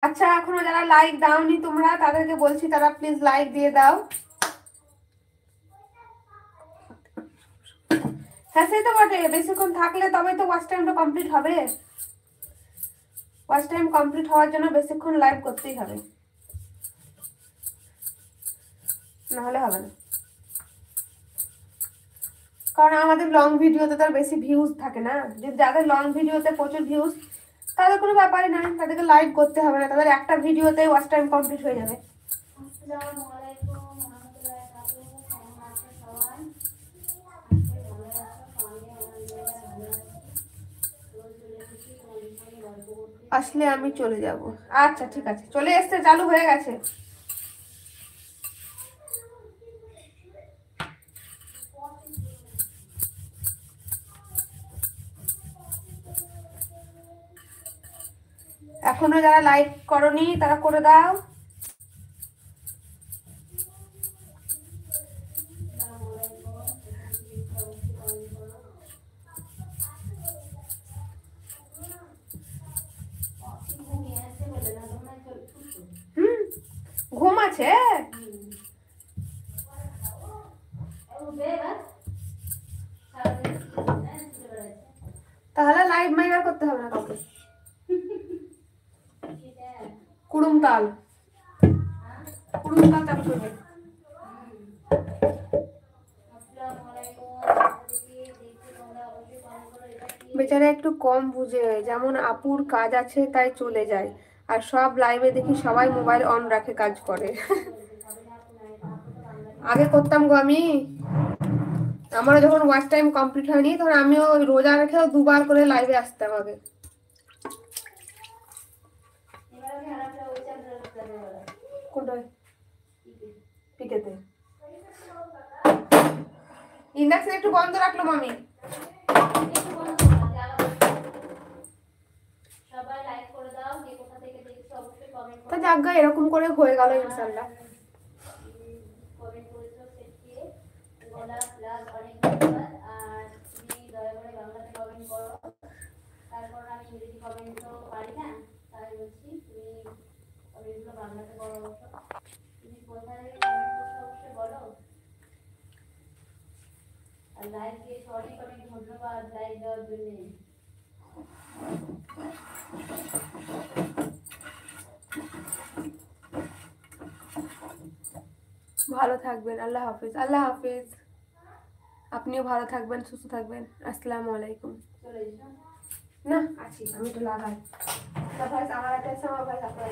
আচ্ছা, এখনো যারা লাইক দাওনি তোমরা, তাদেরকে বলছি তারা প্লিজ লাইক দিয়ে দাও। হ্যাঁ, সেই তো বটে, বেশিক্ষণ থাকলে তবে তো ওয়াচ টাইমটা কমপ্লিট হবে। ওয়াচ টাইম কমপ্লিট হওয়ার জন্য বেশিক্ষণ লাইভ করতেই হবে, নাহলে হবে না। কারণ আমাদের লং ভিডিওতে তার বেশি ভিউজ থাকে না। যদি যাদের লং ভিডিওতে প্রচুর ভিউজ, তাদের কোনো ব্যাপারই না, তাদেরকে লাইভ করতে হবে না, তাদের একটা ভিডিওতে ওয়াচ টাইম কমপ্লিট হয়ে যাবে। আসলে আমি চলে যাব। আচ্ছা ঠিক আছে, চলে এসছে, চালু হয়ে গেছে। এখনো যারা লাইক করনি তারা করে দাও। ঘুম আছে, তাহলে লাইভ মাইনার করতে হবে না কাউকে। কুড়ুমতাল কুড়ুমতাল চালু করবে। বেচারা একটু কম বুঝে, যেমন আপুর কাজ আছে তাই চলে যায়, আর সব লাইভে দেখি সবাই মোবাইল অন রাখে কাজ করে। আগে করতাম গো আমি, আমারও যখন ওয়াচ টাইম কমপ্লিট হয়নি তখন আমিও ওই রোজা রেখেও দুবার করে লাইভে আসতাম আগে। কোনটায়? পিকেতে। ইন্ডাকশন একটু বন্ধ রাখলো মামি। তা যাজ্ঞা এরকম করে হয়ে গেল ইনশাল্লাহ। ভালো থাকবেন, আল্লাহ হাফিজ। আল্লাহ হাফিজ, আপনিও ভালো থাকবেন, সুস্থ থাকবেন। আসসালামু আলাইকুম। না আছি, আমি তো লাগাই আমার একটা আমার ভাই আপনার।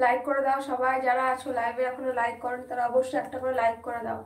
লাইক করে দাও সবাই, যারা আছো লাইভে এখনো লাইক করেন তারা অবশ্যই একটা করে লাইক করে দাও।